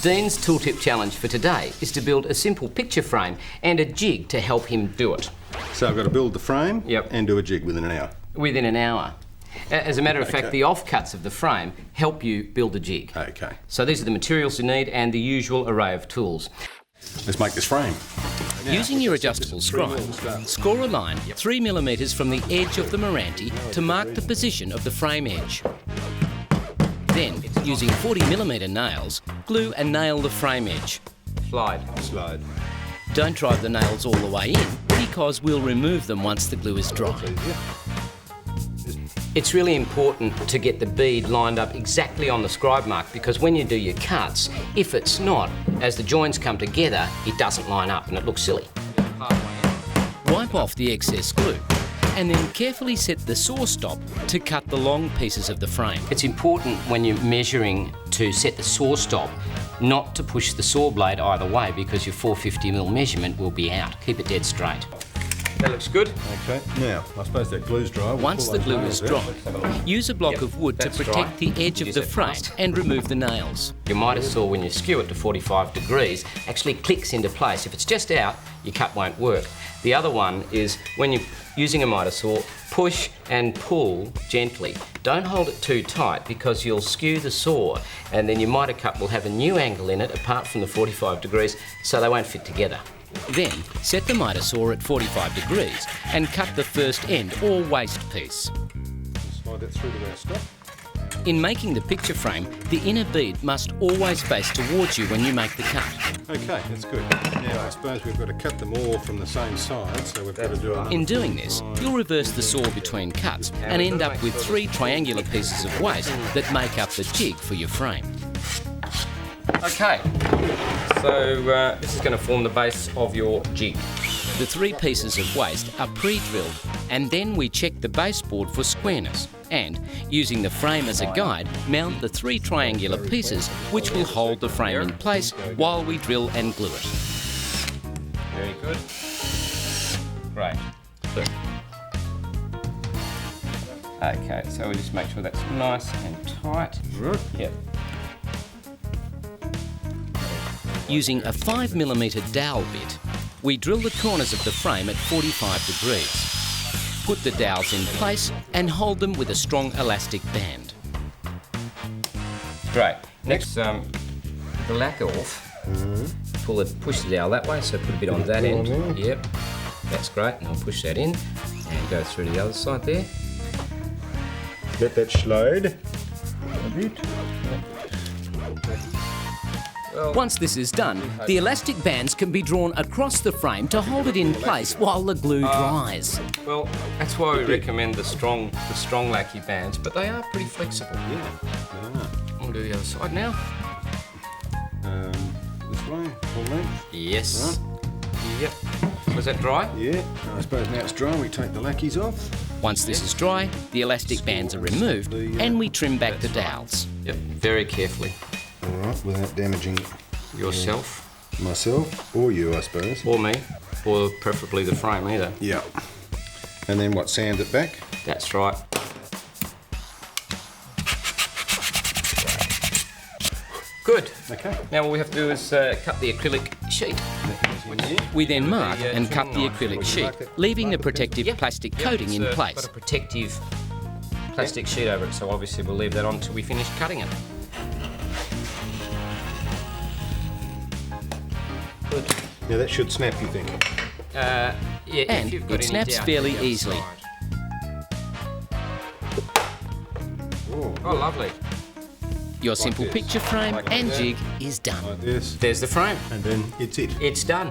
Dean's tooltip challenge for today is to build a simple picture frame and a jig to help him do it. So I've got to build the frame and do a jig within an hour. Within an hour. As a matter of fact, the offcuts of the frame help you build a jig. Okay. So these are the materials you need and the usual array of tools. Let's make this frame. Using your adjustable scribe, score a line 3mm from the edge of the miranti to mark the position of the frame edge. Then, using 40mm nails, glue and nail the frame edge. Slide. Don't drive the nails all the way in because we'll remove them once the glue is dry. It's really important to get the bead lined up exactly on the scribe mark, because when you do your cuts, if it's not, as the joins come together, it doesn't line up and it looks silly. Wipe off the excess glue and then carefully set the saw stop to cut the long pieces of the frame. It's important when you're measuring to set the saw stop not to push the saw blade either way, because your 450mm measurement will be out. Keep it dead straight. That looks good. Okay, now, I suppose that glue's dry. Once the glue is dry, use a block of wood to protect the edge of the frame and remove the nails. Your miter saw, when you skew it to 45 degrees, actually clicks into place. If it's just out, your cut won't work. The other one is when you're using a miter saw, push and pull gently. Don't hold it too tight because you'll skew the saw and then your miter cut will have a new angle in it apart from the 45 degrees, so they won't fit together. Then, set the miter saw at 45 degrees and cut the first end or waste piece. Slide that through to our stop. In making the picture frame, the inner bead must always face towards you when you make the cut. Okay, that's good. Now, I suppose we've got to cut them all from the same side, so we've got to do another. In doing this, you'll reverse the saw between cuts and end up with 3 triangular pieces of waste that make up the jig for your frame. Okay, so this is going to form the base of your jig. The 3 pieces of waste are pre-drilled, and then we check the baseboard for squareness and, using the frame as a guide, mount the 3 triangular pieces which will hold the frame in place while we drill and glue it. Very good. Great. Okay, so we just make sure that's nice and tight. Yep. Using a 5mm dowel bit, we drill the corners of the frame at 45 degrees. Put the dowels in place and hold them with a strong elastic band. Great. Next, the lacquer off. Push the dowel that way, so put a bit on that end. Yep, that's great. And I'll push that in and go through to the other side there. Let that slide a bit. Once this is done, the elastic bands can be drawn across the frame to hold it in place while the glue dries. Well, that's why we recommend the strong lacquer bands, but they are pretty flexible. Yeah. We'll do the other side now. This way, full length. Yes. Yep. Was that dry? Yeah. I suppose now it's dry, we take the lacquers off. Once this is dry, the elastic bands are removed and we trim back the dowels. Yep. Very carefully. All right, without damaging yourself. Myself, or you, I suppose. Or me, or preferably the frame either. Yeah. And then what, sand it back? That's right. Good. Okay. Now all we have to do is cut the acrylic sheet. We then mark and cut the acrylic sheet, leaving the protective plastic coating in place. Got a protective plastic sheet over it, so obviously we'll leave that on until we finish cutting it. Good. Now that should snap, you think? Yeah, and it snaps fairly easily. Oh, lovely. Your simple picture frame and jig is done. Like this. There's the frame. And then it's it. It's done.